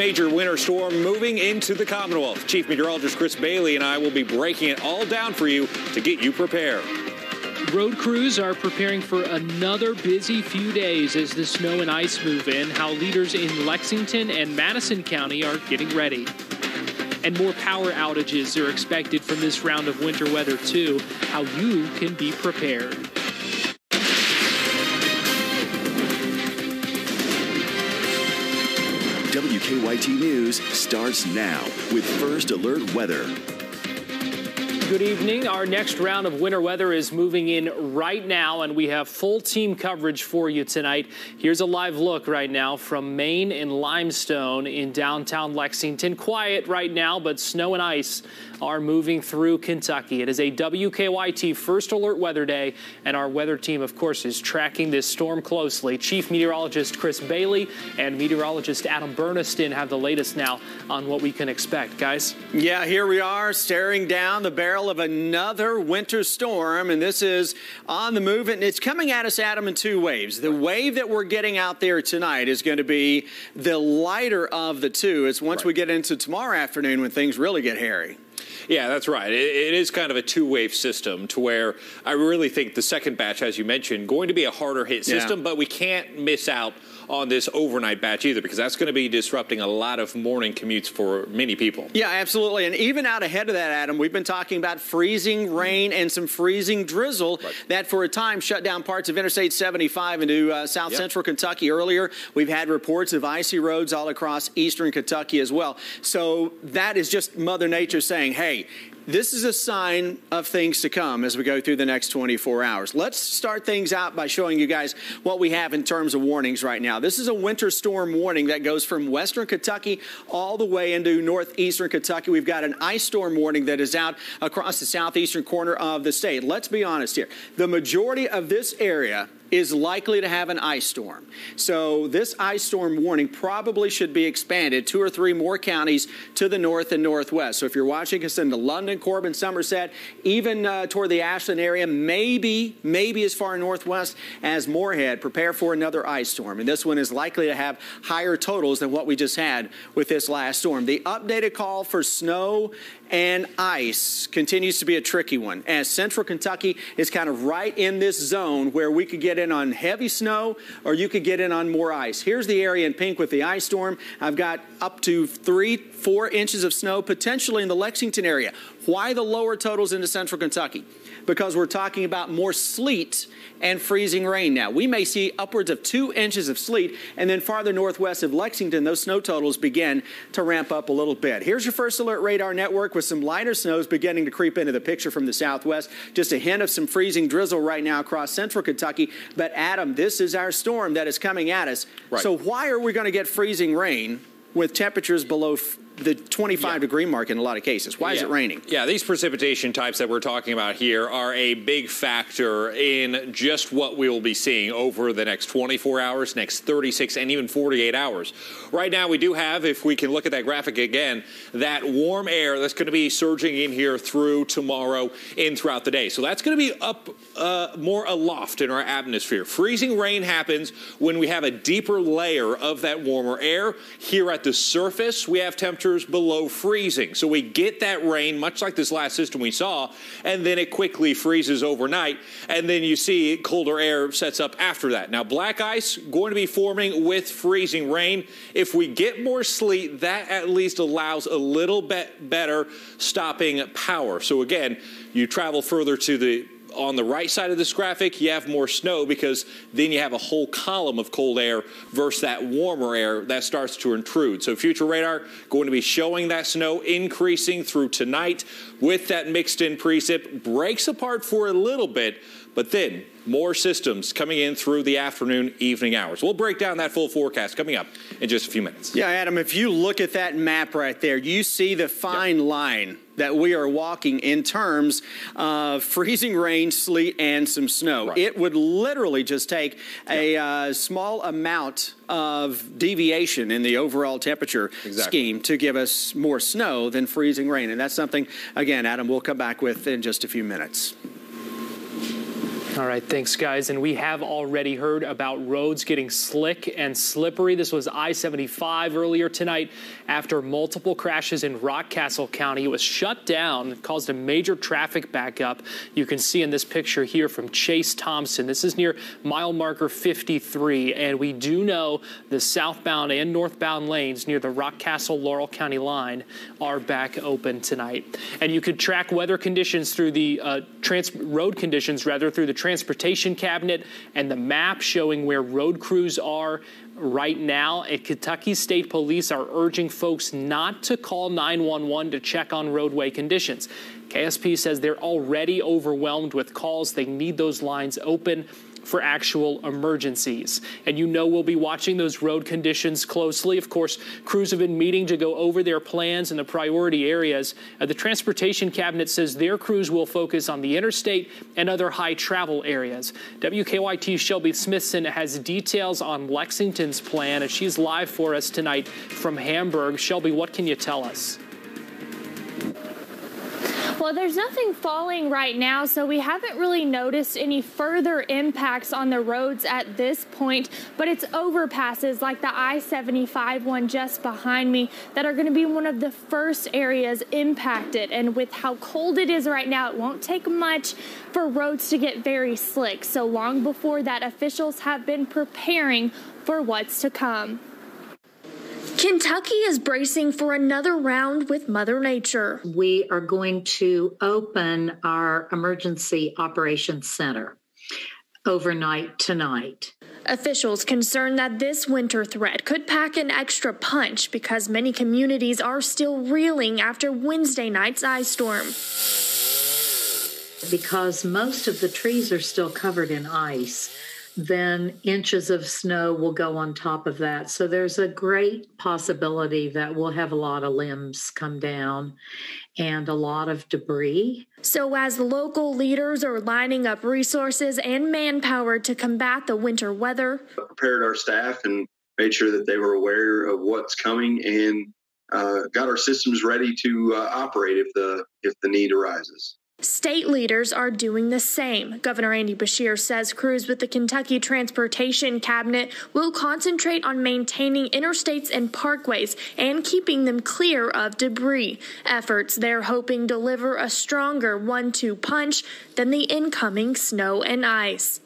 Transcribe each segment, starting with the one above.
major winter storm moving into the Commonwealth. Chief Meteorologist Chris Bailey and I will be breaking it all down for you to get you prepared. Road crews are preparing for another busy few days as the snow and ice move in. How leaders in Lexington and Madison County are getting ready. And more power outages are expected from this round of winter weather, too. How you can be prepared. WKYT News starts now with First Alert Weather. Good evening. Our next round of winter weather is moving in right now, and we have full team coverage for you tonight. Here's a live look right now from Main and Limestone in downtown Lexington. Quiet right now, but snow and ice are moving through Kentucky. It is a WKYT First Alert Weather Day, and our weather team, of course, is tracking this storm closely. Chief Meteorologist Chris Bailey and meteorologist Adam Berniston have the latest now on what we can expect. Guys? Yeah, here we are staring down the barrel of another winter storm, and this is on the move, and it's coming at us, Adam, in two waves. The wave that we're getting out there tonight is going to be the lighter of the two. It's once we get into tomorrow afternoon when things really get hairy. Yeah, that's right. It is kind of a two-wave system to where I really think the second batch, as you mentioned, going to be a harder hit system, but we can't miss out on this overnight batch either, because that's going to be disrupting a lot of morning commutes for many people. Yeah, absolutely. And even out ahead of that, Adam, we've been talking about freezing rain and some freezing drizzle that for a time shut down parts of Interstate 75 into south central Kentucky earlier. We've had reports of icy roads all across eastern Kentucky as well. So that is just Mother Nature saying, hey, this is a sign of things to come as we go through the next 24 hours. Let's start things out by showing you guys what we have in terms of warnings right now. This is a winter storm warning that goes from western Kentucky all the way into northeastern Kentucky. We've got an ice storm warning that is out across the southeastern corner of the state. Let's be honest here. The majority of this area is likely to have an ice storm. So this ice storm warning probably should be expanded 2 or 3 more counties to the north and northwest. So if you're watching us into London, Corbin, Somerset, even toward the Ashland area, maybe as far northwest as Moorhead, prepare for another ice storm. And this one is likely to have higher totals than what we just had with this last storm. The updated call for snow and ice continues to be a tricky one, as central Kentucky is kind of right in this zone where we could get in on heavy snow or you could get in on more ice. Here's the area in pink with the ice storm. I've got up to 3-4 inches of snow potentially in the Lexington area. Why the lower totals into central Kentucky? Because we're talking about more sleet and freezing rain now. We may see upwards of 2 inches of sleet, and then farther northwest of Lexington, those snow totals begin to ramp up a little bit. Here's your First Alert Radar Network with some lighter snows beginning to creep into the picture from the southwest. Just a hint of some freezing drizzle right now across central Kentucky. But Adam, this is our storm that is coming at us. So why are we going to get freezing rain with temperatures below the 25-degree mark in a lot of cases? Why is it raining? Yeah, these precipitation types that we're talking about here are a big factor in just what we will be seeing over the next 24 hours, next 36, and even 48 hours. Right now, we do have, if we can look at that graphic again, that warm air that's going to be surging in here through tomorrow and throughout the day. So that's going to be up more aloft in our atmosphere. Freezing rain happens when we have a deeper layer of that warmer air. Here at the surface, we have temperatures below freezing. So we get that rain, much like this last system we saw, and then it quickly freezes overnight, and then you see colder air sets up after that. Now, black ice going to be forming with freezing rain. If we get more sleet, that at least allows a little bit better stopping power. So again, you travel further to the on the right side of this graphic, you have more snow because then you have a whole column of cold air versus that warmer air that starts to intrude. So future radar going to be showing that snow increasing through tonight with that mixed in precip. Breaks apart for a little bit, but then more systems coming in through the afternoon, evening hours. We'll break down that full forecast coming up in just a few minutes. Yeah, Adam, if you look at that map right there, you see the fine line that we are walking in terms of freezing rain, sleet, and some snow. It would literally just take a small amount of deviation in the overall temperature scheme to give us more snow than freezing rain. And that's something, again, Adam, we'll come back with in just a few minutes. All right, thanks, guys. And we have already heard about roads getting slick and slippery. This was I-75 earlier tonight after multiple crashes in Rockcastle County. It was shut down, caused a major traffic backup. You can see in this picture here from Chase Thompson. This is near mile marker 53, and we do know the southbound and northbound lanes near the Rockcastle-Laurel County line are back open tonight. And you could track weather conditions through the road conditions through the transportation cabinet and the map showing where road crews are right now. And Kentucky State Police are urging folks not to call 911 to check on roadway conditions. KSP says they're already overwhelmed with calls. They need those lines open for actual emergencies. And you know we'll be watching those road conditions closely. Of course, crews have been meeting to go over their plans in the priority areas. The Transportation Cabinet says their crews will focus on the interstate and other high travel areas. WKYT's Shelby Smithson has details on Lexington's plan, and she's live for us tonight from Hamburg. Shelby, what can you tell us? Well, there's nothing falling right now, so we haven't really noticed any further impacts on the roads at this point, but it's overpasses like the I-75 one just behind me that are going to be one of the first areas impacted. And with how cold it is right now, it won't take much for roads to get very slick. So long before that, officials have been preparing for what's to come. Kentucky is bracing for another round with Mother Nature. We are going to open our emergency operations center overnight tonight. Officials concerned that this winter threat could pack an extra punch because many communities are still reeling after Wednesday night's ice storm. Because most of the trees are still covered in ice, then inches of snow will go on top of that. So there's a great possibility that we'll have a lot of limbs come down and a lot of debris. So as local leaders are lining up resources and manpower to combat the winter weather, prepared our staff and made sure that they were aware of what's coming and got our systems ready to operate if the need arises. State leaders are doing the same. Governor Andy Beshear says crews with the Kentucky Transportation Cabinet will concentrate on maintaining interstates and parkways and keeping them clear of debris. Efforts they're hoping deliver a stronger 1-2 punch than the incoming snow and ice.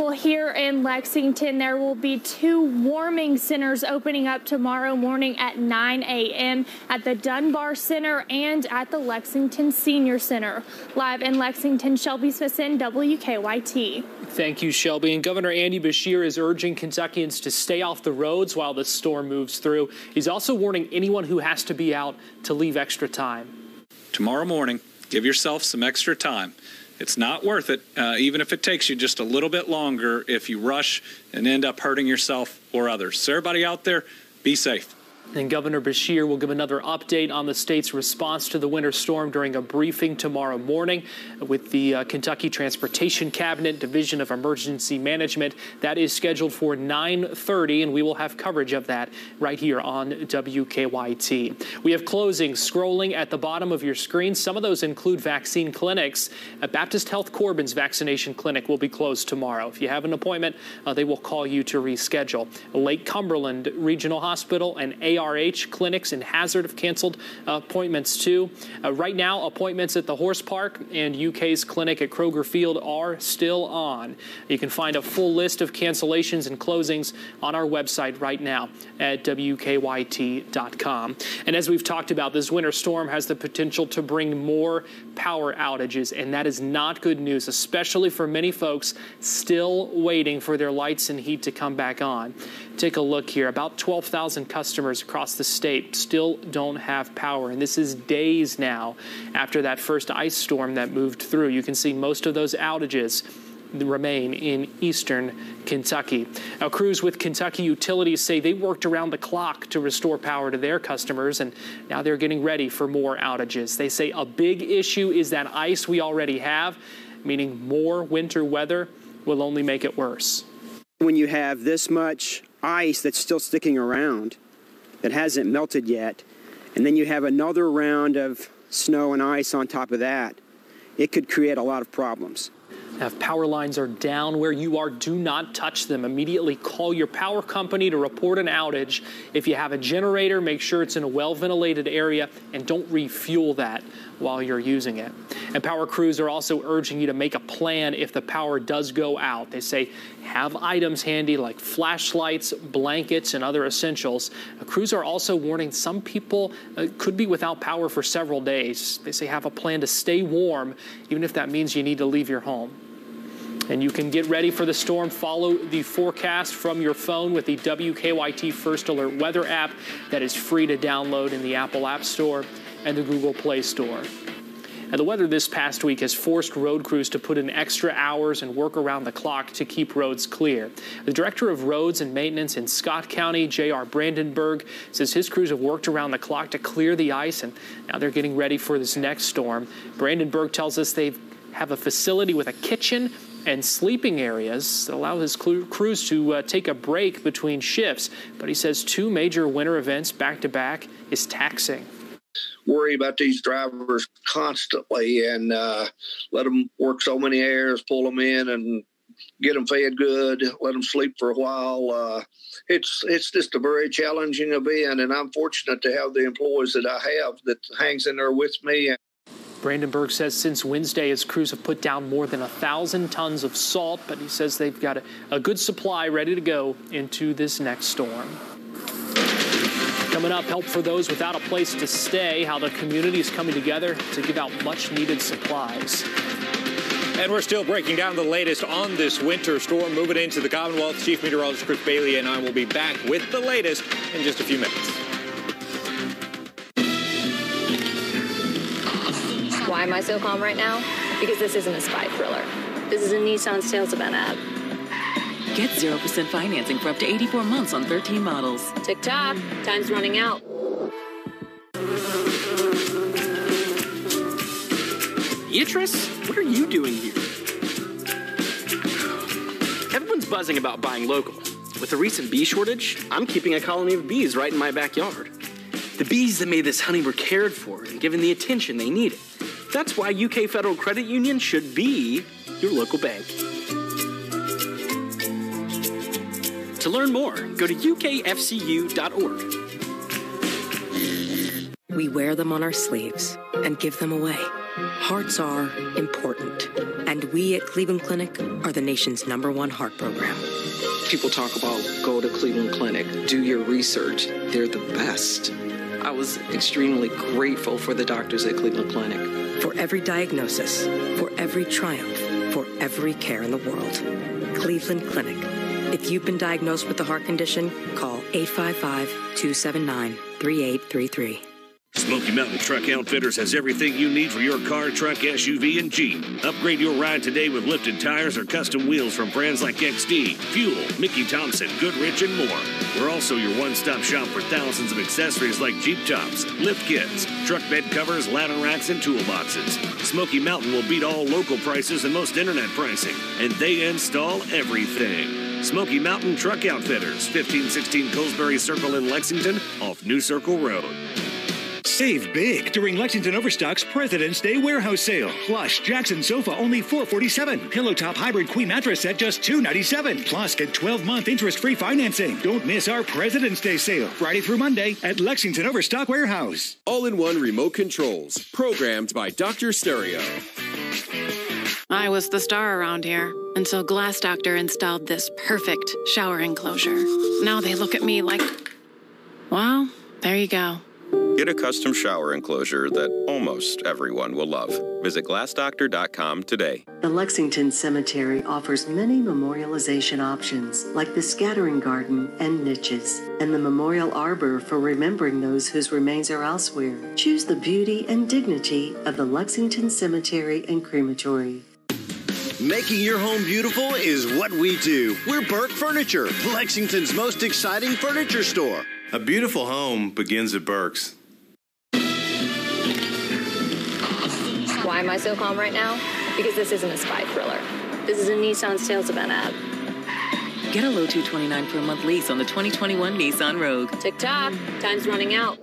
Well, here in Lexington, there will be 2 warming centers opening up tomorrow morning at 9 a.m. at the Dunbar Center and at the Lexington Senior Center. Live in Lexington, Shelby Smithson, WKYT. Thank you, Shelby. And Governor Andy Beshear is urging Kentuckians to stay off the roads while the storm moves through. He's also warning anyone who has to be out to leave extra time. Tomorrow morning, give yourself some extra time. It's not worth it, even if it takes you just a little bit longer if you rush and end up hurting yourself or others. So everybody out there, be safe. And Governor Beshear will give another update on the state's response to the winter storm during a briefing tomorrow morning with the Kentucky Transportation Cabinet Division of Emergency Management. That is scheduled for 9:30, and we will have coverage of that right here on WKYT. We have closings scrolling at the bottom of your screen. Some of those include vaccine clinics. Baptist Health Corbin's vaccination clinic will be closed tomorrow. If you have an appointment, they will call you to reschedule. Lake Cumberland Regional Hospital and ARH clinics in Hazard have canceled appointments too. Right now, appointments at the Horse Park and UK's clinic at Kroger Field are still on. You can find a full list of cancellations and closings on our website right now at WKYT.com. And as we've talked about, this winter storm has the potential to bring more power outages, and that is not good news, especially for many folks still waiting for their lights and heat to come back on. Take a look here. About 12,000 customers across the state still don't have power, and this is days now after that first ice storm that moved through. You can see most of those outages remain in eastern Kentucky. Now, crews with Kentucky Utilities say they worked around the clock to restore power to their customers, and now they're getting ready for more outages. They say a big issue is that ice we already have, meaning more winter weather will only make it worse. When you have this much ice that's still sticking around, that hasn't melted yet, and then you have another round of snow and ice on top of that, it could create a lot of problems. If power lines are down where you are, do not touch them. Immediately call your power company to report an outage. If you have a generator, make sure it's in a well-ventilated area and don't refuel that while you're using it. And power crews are also urging you to make a plan if the power does go out. They say have items handy like flashlights, blankets, and other essentials. Crews are also warning some people could be without power for several days. They say have a plan to stay warm, even if that means you need to leave your home. And you can get ready for the storm. Follow the forecast from your phone with the WKYT First Alert Weather app that is free to download in the Apple App Store and the Google Play Store. And the weather this past week has forced road crews to put in extra hours and work around the clock to keep roads clear. The Director of Roads and Maintenance in Scott County, J.R. Brandenburg, says his crews have worked around the clock to clear the ice, and now they're getting ready for this next storm. Brandenburg tells us they have a facility with a kitchen and sleeping areas that allow his crews to take a break between shifts. But he says 2 major winter events back-to-back is taxing. Worry about these drivers constantly and let them work so many hours, pull them in and get them fed good, let them sleep for a while. It's just a very challenging event, and I'm fortunate to have the employees that I have that hangs in there with me. Brandenburg says since Wednesday, his crews have put down more than 1,000 tons of salt, but he says they've got a good supply ready to go into this next storm. Coming up, help for those without a place to stay, how the community is coming together to give out much-needed supplies. And we're still breaking down the latest on this winter storm. Moving into the Commonwealth, Chief Meteorologist Chris Bailey and I will be back with the latest in just a few minutes. Why am I so calm right now? Because this isn't a spy thriller. This is a Nissan sales event ad. Get 0% financing for up to 84 months on 13 models. Tick-tock, time's running out. Beatrice, what are you doing here? Everyone's buzzing about buying local. With the recent bee shortage, I'm keeping a colony of bees right in my backyard. The bees that made this honey were cared for and given the attention they needed. That's why UK Federal Credit Union should be your local bank. To learn more, go to ukfcu.org. We wear them on our sleeves and give them away. Hearts are important, and we at Cleveland Clinic are the nation's #1 heart program. People talk about go to Cleveland Clinic, do your research. They're the best. I was extremely grateful for the doctors at Cleveland Clinic. For every diagnosis, for every triumph, for every care in the world. Cleveland Clinic. If you've been diagnosed with a heart condition, call 855-279-3833. Smoky Mountain Truck Outfitters has everything you need for your car, truck, SUV, and Jeep. Upgrade your ride today with lifted tires or custom wheels from brands like XD, Fuel, Mickey Thompson, Goodrich, and more. We're also your one-stop shop for thousands of accessories like Jeep tops, lift kits, truck bed covers, ladder racks, and toolboxes. Smoky Mountain will beat all local prices and most internet pricing, and they install everything. Smoky Mountain Truck Outfitters, 1516 Colesbury Circle in Lexington, off New Circle Road. Save big during Lexington Overstock's President's Day warehouse sale. Plush Jackson sofa only $447. Pillow top hybrid queen mattress set just $297. Plus get 12-month interest-free financing. Don't miss our President's Day sale Friday through Monday at Lexington Overstock Warehouse. All-in-one remote controls, programmed by Dr. Stereo. I was the star around here until Glass Doctor installed this perfect shower enclosure. Now they look at me like, well, there you go. Get a custom shower enclosure that almost everyone will love. Visit glassdoctor.com today. The Lexington Cemetery offers many memorialization options, like the scattering garden and niches, and the memorial arbor for remembering those whose remains are elsewhere. Choose the beauty and dignity of the Lexington Cemetery and Crematory. Making your home beautiful is what we do. We're Burke Furniture, Lexington's most exciting furniture store. A beautiful home begins at Burke's. Why am I so calm right now? Because this isn't a spy thriller. This is a Nissan sales event ad. Get a low $229 per month lease on the 2021 Nissan Rogue. Tick-tock, time's running out.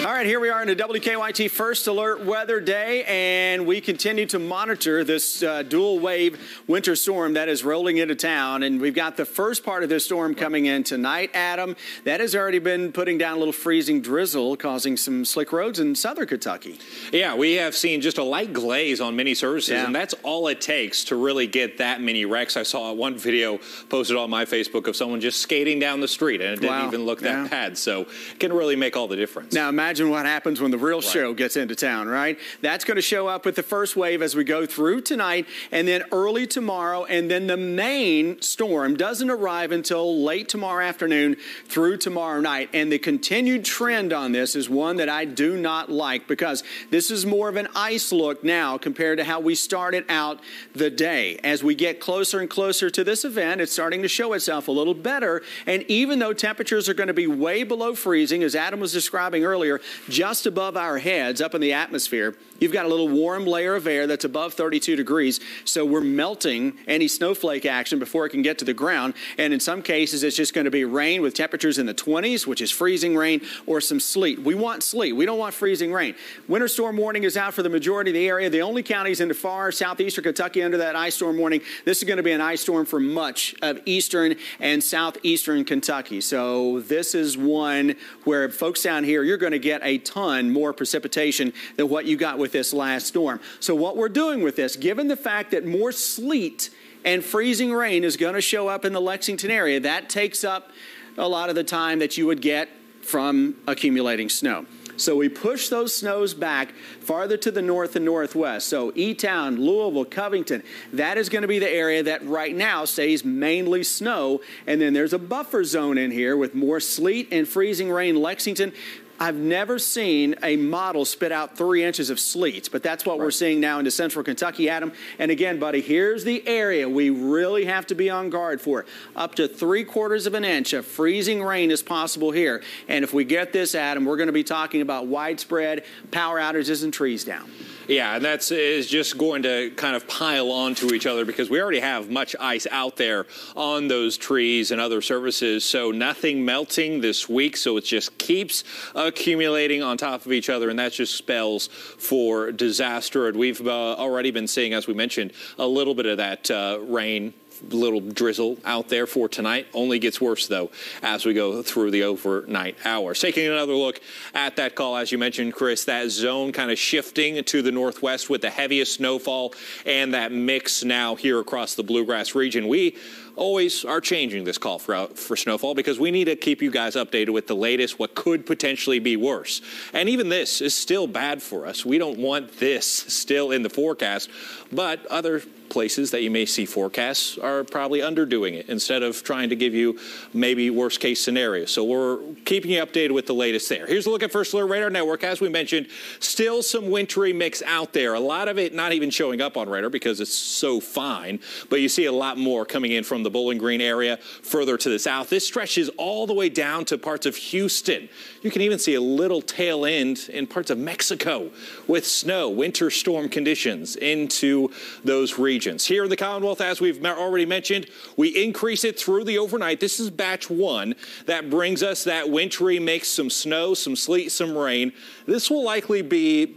All right, here we are in a WKYT First Alert Weather Day, and we continue to monitor this dual wave winter storm that is rolling into town. And we've got the first part of this storm coming in tonight, Adam. That has already been putting down a little freezing drizzle, causing some slick roads in southern Kentucky. Yeah, we have seen just a light glaze on many surfaces, and that's all it takes to really get that many wrecks. I saw one video posted on my Facebook of someone just skating down the street, and it didn't even look that bad. So it can really make all the difference. Now, imagine what happens when the real show gets into town, right? That's going to show up with the first wave as we go through tonight and then early tomorrow. And then the main storm doesn't arrive until late tomorrow afternoon through tomorrow night. And the continued trend on this is one that I do not like, because this is more of an ice look now compared to how we started out the day. As we get closer and closer to this event, it's starting to show itself a little better. And even though temperatures are going to be way below freezing, as Adam was describing earlier, just above our heads up in the atmosphere, you've got a little warm layer of air that's above 32 degrees. So we're melting any snowflake action before it can get to the ground. And in some cases, it's just going to be rain with temperatures in the 20s, which is freezing rain, or some sleet. We want sleet. We don't want freezing rain. Winter storm warning is out for the majority of the area. The only counties in the far southeastern Kentucky under that ice storm warning. This is going to be an ice storm for much of eastern and southeastern Kentucky. So this is one where folks down here, you're going to get a ton more precipitation than what you got with this last storm. So what we're doing with this, given the fact that more sleet and freezing rain is going to show up in the Lexington area, that takes up a lot of the time that you would get from accumulating snow. So we push those snows back farther to the north and northwest. So E-Town, Louisville, Covington, that is going to be the area that right now stays mainly snow. And then there's a buffer zone in here with more sleet and freezing rain. Lexington, I've never seen a model spit out 3 inches of sleet, but that's what we're seeing now into central Kentucky, Adam. And again, buddy, here's the area we really have to be on guard for. Up to 3/4 of an inch of freezing rain is possible here. And if we get this, Adam, we're going to be talking about widespread power outages and trees down. Yeah, and that is just going to kind of pile onto each other, because we already have much ice out there on those trees and other surfaces. So nothing melting this week. So it just keeps accumulating on top of each other, and that just spells for disaster. And we've already been seeing, as we mentioned, a little bit of that rain, little drizzle out there for tonight. Only gets worse, though, as we go through the overnight hours. Taking another look at that call, as you mentioned, Chris, that zone kind of shifting to the northwest with the heaviest snowfall and that mix now here across the Bluegrass region. We always are changing this call for snowfall, because we need to keep you guys updated with the latest, what could potentially be worse. And even this is still bad for us. We don't want this still in the forecast, but other places that you may see forecasts are probably underdoing it instead of trying to give you maybe worst case scenarios. So we're keeping you updated with the latest there. Here's a look at First Alert Radar Network. As we mentioned, still some wintry mix out there. A lot of it not even showing up on radar because it's so fine, but you see a lot more coming in from the Bowling Green area further to the south. This stretches all the way down to parts of Houston. You can even see a little tail end in parts of Mexico with snow, winter storm conditions into those regions. Here in the Commonwealth, as we've already mentioned, we increase it through the overnight. This is batch 1. That brings us that wintry mix, some snow, some sleet, some rain. This will likely be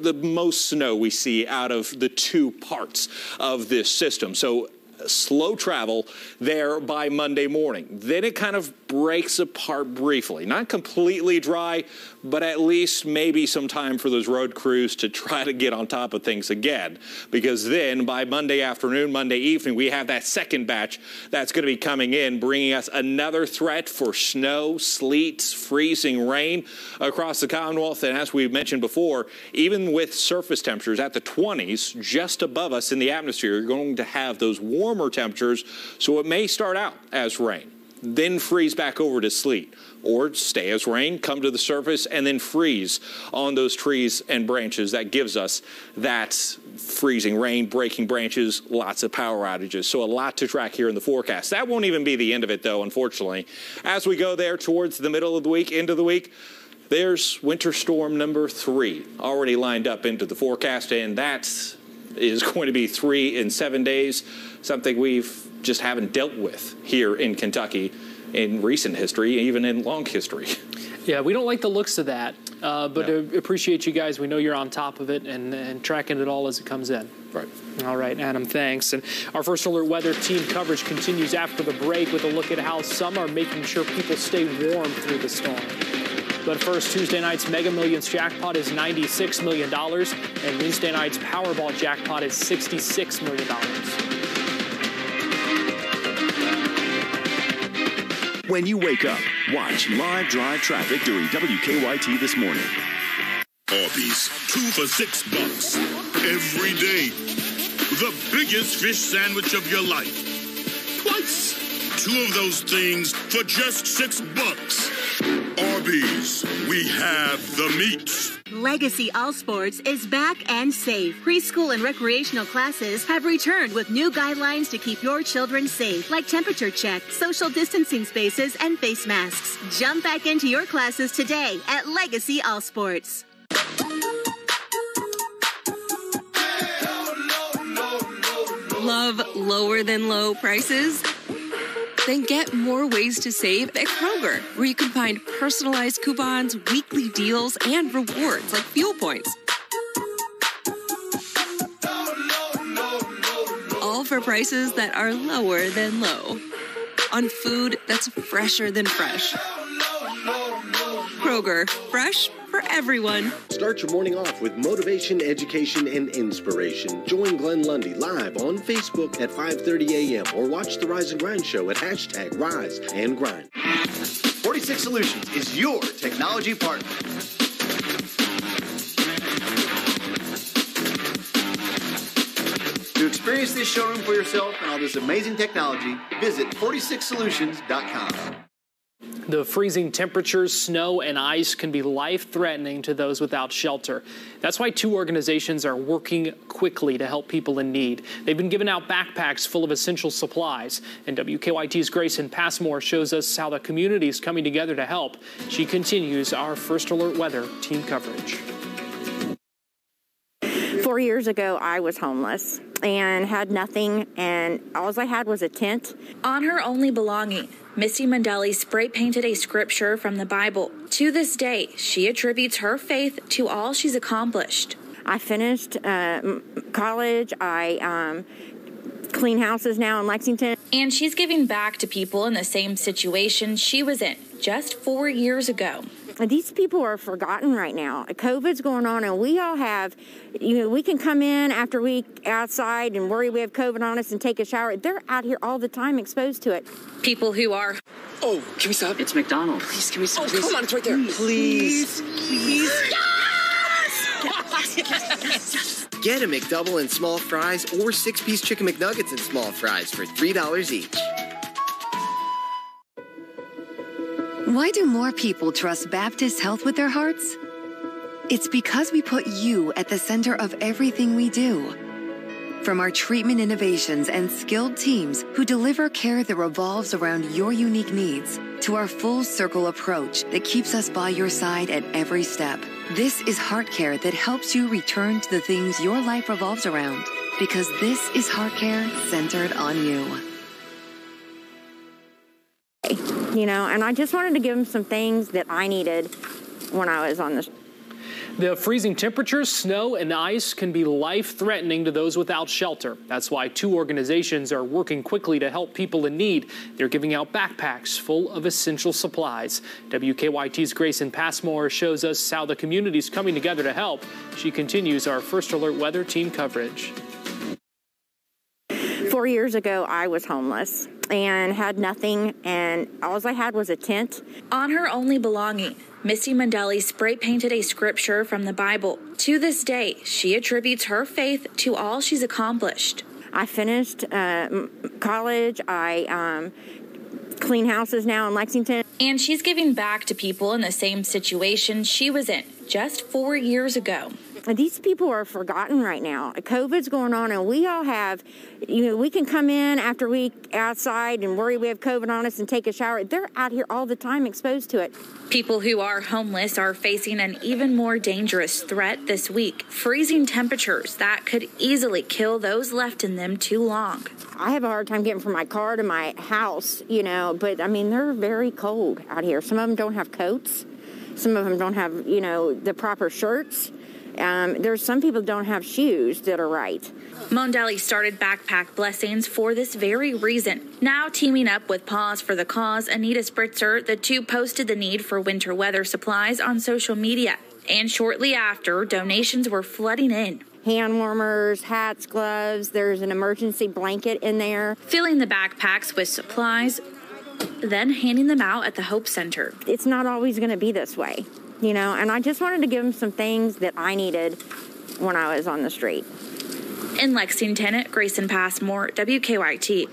the most snow we see out of the 2 parts of this system. So slow travel there by Monday morning. Then it kind of breaks apart briefly. Not completely dry, but at least maybe some time for those road crews to try to get on top of things again. Because then by Monday afternoon, Monday evening, we have that second batch that's going to be coming in, bringing us another threat for snow, sleet, freezing rain across the Commonwealth. And as we mentioned before, even with surface temperatures at the 20s just above us in the atmosphere, you're going to have those warmer temperatures. So it may start out as rain, then freeze back over to sleet, or stay as rain, come to the surface, and then freeze on those trees and branches. That gives us that freezing rain, breaking branches, lots of power outages. So a lot to track here in the forecast. That won't even be the end of it, though, unfortunately. As we go there towards the middle of the week, end of the week, there's winter storm number 3 already lined up into the forecast, and that is going to be 3 in 7 days, something we've just haven't dealt with here in Kentucky in recent history, even in long history. Yeah, we don't like the looks of that. but appreciate you guys. We know you're on top of it and tracking it all as it comes in. Right. All right, Adam, thanks. And our First Alert Weather team coverage continues after the break with a look at how some are making sure people stay warm through the storm. But first, Tuesday night's Mega Millions jackpot is $96 million, and Wednesday night's Powerball jackpot is $66 million. When you wake up, watch Live Drive Traffic during WKYT This Morning. Arby's, 2 for $6 every day. The biggest fish sandwich of your life. Twice. 2 of those things for just $6. Arby's, we have the meats. Legacy All Sports is back and safe. Preschool and recreational classes have returned with new guidelines to keep your children safe, like temperature check, social distancing spaces, and face masks. Jump back into your classes today at Legacy All Sports. Love lower than low prices? Then get more ways to save at Kroger, where you can find personalized coupons, weekly deals, and rewards like fuel points. All for prices that are lower than low. On food that's fresher than fresh. Kroger, fresh for everyone. Start your morning off with motivation, education, and inspiration. Join Glenn Lundy live on Facebook at 5:30 a.m. or watch the Rise and Grind show at #RiseAndGrind. 46 Solutions is your technology partner. To experience this showroom for yourself and all this amazing technology, visit 46solutions.com. The freezing temperatures, snow, and ice can be life-threatening to those without shelter. That's why 2 organizations are working quickly to help people in need. They've been giving out backpacks full of essential supplies. And WKYT's Grayson Passmore shows us how the community is coming together to help. She continues our First Alert Weather team coverage. 4 years ago, I was homeless and had nothing, and all I had was a tent. On her only belonging, Misty Mandelli spray painted a scripture from the Bible. To this day, she attributes her faith to all she's accomplished. I finished college. I clean houses now in Lexington. And she's giving back to people in the same situation she was in just 4 years ago. These people are forgotten right now. COVID's going on, and we all have, we can come in after a week outside and worry we have COVID on us and take a shower. They're out here all the time exposed to it. People who are... Oh, can we stop? It's McDonald's. Please, can we stop? Oh, come on, it's right there. Please. Yes! Get a McDouble and small fries or 6-piece chicken McNuggets and small fries for $3 each. Why do more people trust Baptist Health with their hearts? It's because we put you at the center of everything we do. From our treatment innovations and skilled teams who deliver care that revolves around your unique needs, to our full circle approach that keeps us by your side at every step. This is heart care that helps you return to the things your life revolves around. Because this is heart care centered on you. And I just wanted to give them some things that I needed when I was on this. The freezing temperatures, snow, and ice can be life-threatening to those without shelter. That's why 2 organizations are working quickly to help people in need. They're giving out backpacks full of essential supplies. WKYT's Grayson Passmore shows us how the community's coming together to help. She continues our First Alert Weather team coverage. 4 years ago, I was homeless and had nothing, and all I had was a tent. On her only belonging, Misty Mandelli spray painted a scripture from the Bible. To this day, she attributes her faith to all she's accomplished. I finished college. I clean houses now in Lexington. And she's giving back to people in the same situation she was in just 4 years ago. These people are forgotten right now. COVID's going on, and we all have, we can come in after a week outside and worry we have COVID on us and take a shower. They're out here all the time exposed to it. People who are homeless are facing an even more dangerous threat this week. Freezing temperatures that could easily kill those left in them too long. I have a hard time getting from my car to my house, but they're very cold out here. Some of them don't have coats. Some of them don't have, the proper shirts. There's some people don't have shoes that are right. Mondelli started Backpack Blessings for this very reason. Now teaming up with Paws for the Cause, Anita Spritzer, the two posted the need for winter weather supplies on social media. And shortly after, donations were flooding in. Hand warmers, hats, gloves, there's an emergency blanket in there. Filling the backpacks with supplies, then handing them out at the Hope Center. It's not always going to be this way, and I just wanted to give them some things that I needed when I was on the street. In Lexington, Grayson Passmore, WKYT.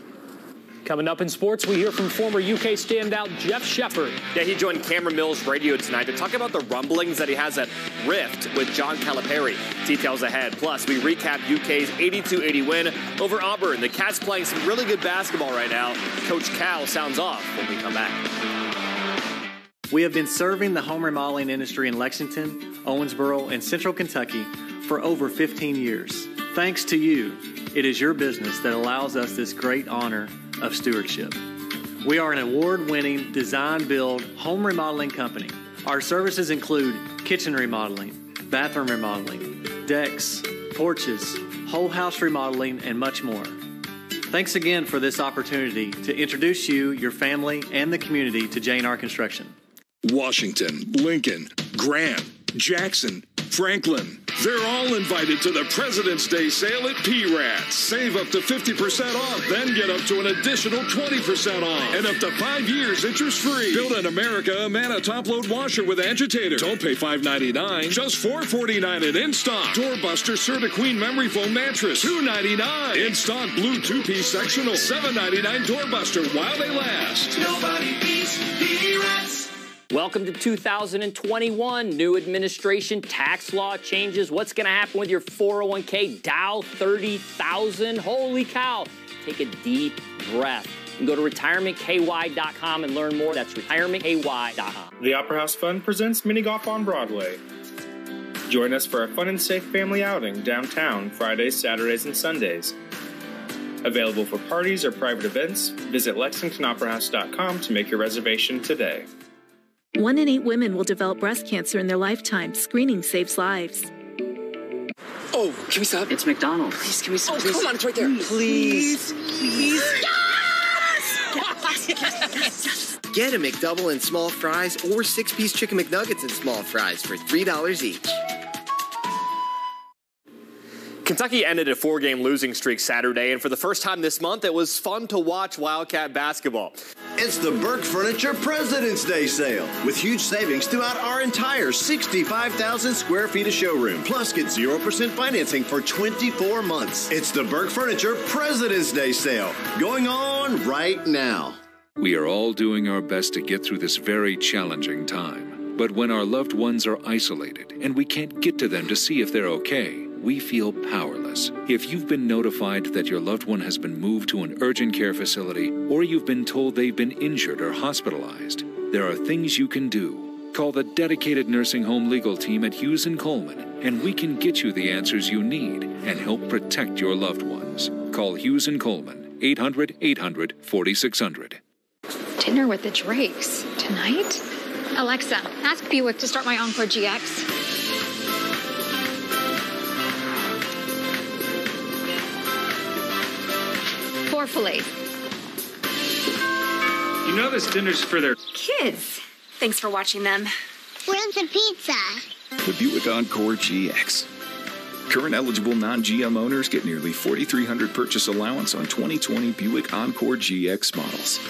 Coming up in sports, we hear from former UK standout Jeff Shepard. Yeah, he joined Cameron Mills Radio tonight to talk about the rumblings that he has at Rift with John Calipari. Details ahead. Plus, we recap UK's 82-80 win over Auburn. The Cats playing some really good basketball right now. Coach Cal sounds off when we come back. We have been serving the home remodeling industry in Lexington, Owensboro, and Central Kentucky for over 15 years. Thanks to you, it is your business that allows us this great honor of stewardship. We are an award-winning design-build home remodeling company. Our services include kitchen remodeling, bathroom remodeling, decks, porches, whole house remodeling, and much more. Thanks again for this opportunity to introduce you, your family, and the community to J&R Construction. Washington, Lincoln, Grant, Jackson, Franklin. They're all invited to the President's Day sale at PRATS. Save up to 50% off, then get up to an additional 20% off. And up to 5 years interest-free. Built in America, Amana top-load washer with agitator. Don't pay $5.99, just $4.49 and in stock. Doorbuster Serta Queen memory foam mattress, $2.99. In stock blue two-piece sectional, $7.99 doorbuster while they last. Nobody beats PRATS. Welcome to 2021. New administration, tax law changes. What's going to happen with your 401k? Dow 30,000. Holy cow. Take a deep breath. You can go to retirementky.com and learn more. That's retirementky.com. The Opera House Fund presents Mini Golf on Broadway. Join us for a fun and safe family outing downtown Fridays, Saturdays, and Sundays. Available for parties or private events, visit LexingtonOperaHouse.com to make your reservation today. 1 in 8 women will develop breast cancer in their lifetime. Screening saves lives. Oh, can we stop? It's McDonald's. Please, can we stop? Oh, come on, it's right there. Please. Yes! Get a McDouble and small fries or 6-piece chicken McNuggets and small fries for $3 each. Kentucky ended a 4-game losing streak Saturday, and for the first time this month, it was fun to watch Wildcat basketball. It's the Burke Furniture President's Day sale with huge savings throughout our entire 65,000 square feet of showroom. Plus, get 0% financing for 24 months. It's the Burke Furniture President's Day sale going on right now. We are all doing our best to get through this very challenging time. But when our loved ones are isolated and we can't get to them to see if they're okay, we feel powerless. If you've been notified that your loved one has been moved to an urgent care facility, or you've been told they've been injured or hospitalized, there are things you can do. Call the dedicated nursing home legal team at Hughes & Coleman, and we can get you the answers you need and help protect your loved ones. Call Hughes & Coleman, 800-800-4600. Dinner with the Drakes tonight? Alexa, ask Buick to start my Encore GX. Filet. You know this dinner's for their kids. Thanks for watching them. Where's the pizza? The Buick Encore GX. Current eligible non-GM owners get nearly $4,300 purchase allowance on 2020 Buick Encore GX models.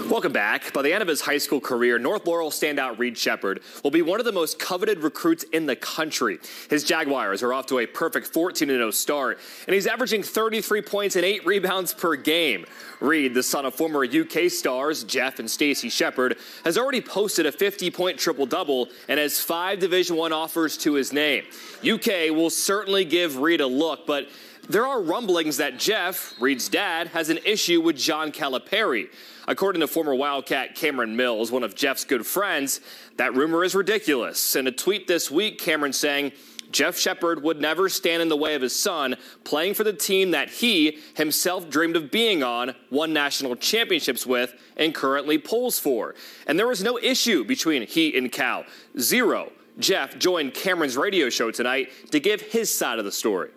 Welcome back. By the end of his high school career, North Laurel standout Reed Shepard will be one of the most coveted recruits in the country. His Jaguars are off to a perfect 14-0 start, and he's averaging 33 points and 8 rebounds per game. Reed, the son of former UK stars Jeff and Stacey Shepard, has already posted a 50-point triple-double and has 5 Division I offers to his name. UK will certainly give Reed a look, but there are rumblings that Jeff, Reed's dad, has an issue with John Calipari. According to former Wildcat Cameron Mills, one of Jeff's good friends, that rumor is ridiculous. In a tweet this week, Cameron saying, Jeff Shepard would never stand in the way of his son playing for the team that he himself dreamed of being on, won national championships with, and currently polls for. And there was no issue between he and Cal. Zero. Jeff joined Cameron's radio show tonight to give his side of the story.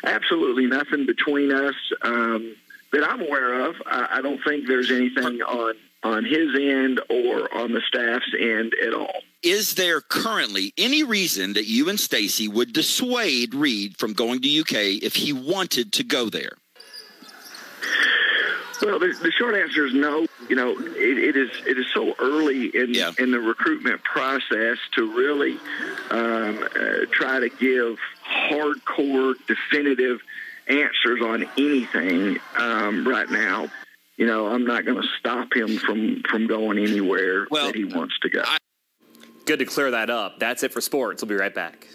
Absolutely nothing between us that I'm aware of. I don't think there's anything on his end or on the staff's end at all. Is there currently any reason that you and Stacey would dissuade Reed from going to UK if he wanted to go there? Well, the short answer is no. You know, it is so early in the recruitment process to really try to give hardcore, definitive answers on anything right now. You know, I'm not going to stop him from going anywhere that he wants to go. Good to clear that up. That's it for sports. We'll be right back.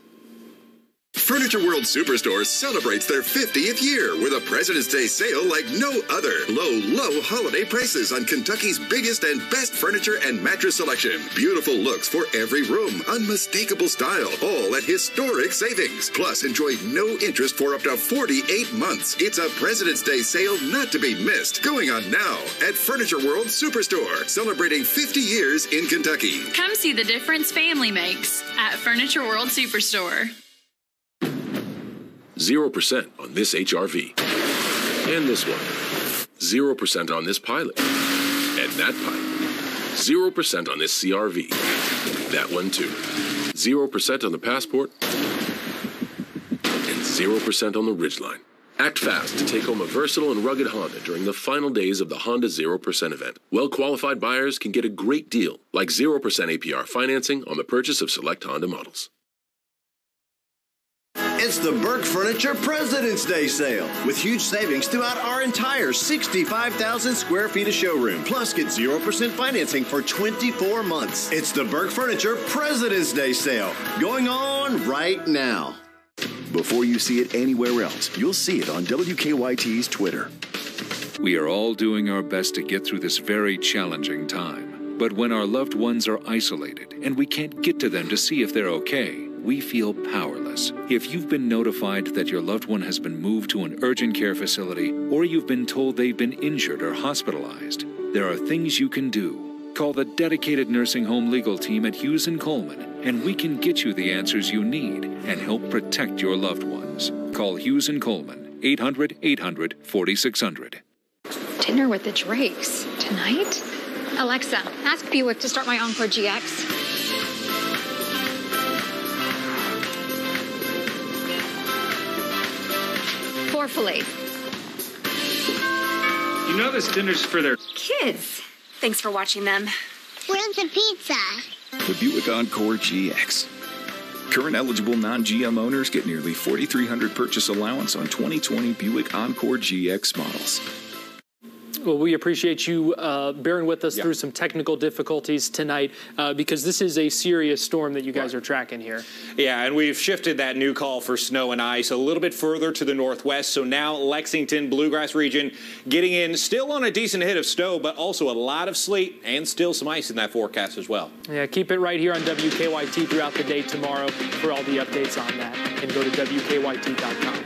Furniture World Superstore celebrates their 50th year with a President's Day sale like no other. Low holiday prices on Kentucky's biggest and best furniture and mattress selection. Beautiful looks for every room. Unmistakable style. All at historic savings. Plus, enjoy no interest for up to 48 months. It's a President's Day sale not to be missed. Going on now at Furniture World Superstore. Celebrating 50 years in Kentucky. Come see the difference family makes at Furniture World Superstore. 0% on this HRV. And this one. 0% on this Pilot. And that Pilot. 0% on this CRV. That one too. 0% on the Passport. And 0% on the Ridgeline. Act fast to take home a versatile and rugged Honda during the final days of the Honda 0% event. Well-qualified buyers can get a great deal, like 0% APR financing on the purchase of select Honda models. It's the Burke Furniture President's Day sale with huge savings throughout our entire 65,000 square feet of showroom. Plus, get 0% financing for 24 months. It's the Burke Furniture President's Day sale going on right now. Before you see it anywhere else, you'll see it on WKYT's Twitter. We are all doing our best to get through this very challenging time. But when our loved ones are isolated and we can't get to them to see if they're okay, we feel powerless. If you've been notified that your loved one has been moved to an urgent care facility, or you've been told they've been injured or hospitalized, there are things you can do. Call the dedicated nursing home legal team at Hughes & Coleman, and we can get you the answers you need and help protect your loved ones. Call Hughes & Coleman, 800-800-4600. Dinner with the Drakes tonight? Alexa, ask Buick to start my Encore GX. Filet. You know this dinner's for their kids. Thanks for watching them. Where's the pizza? The Buick Encore GX. Current eligible non-GM owners get nearly $4,300 purchase allowance on 2020 Buick Encore GX models. Well, we appreciate you bearing with us through some technical difficulties tonight because this is a serious storm that you guys are tracking here. Yeah, and we've shifted that new call for snow and ice a little bit further to the northwest. So now Lexington, Bluegrass region getting in still on a decent hit of snow, but also a lot of sleet and still some ice in that forecast as well. Yeah, keep it right here on WKYT throughout the day tomorrow for all the updates on that. And go to WKYT.com.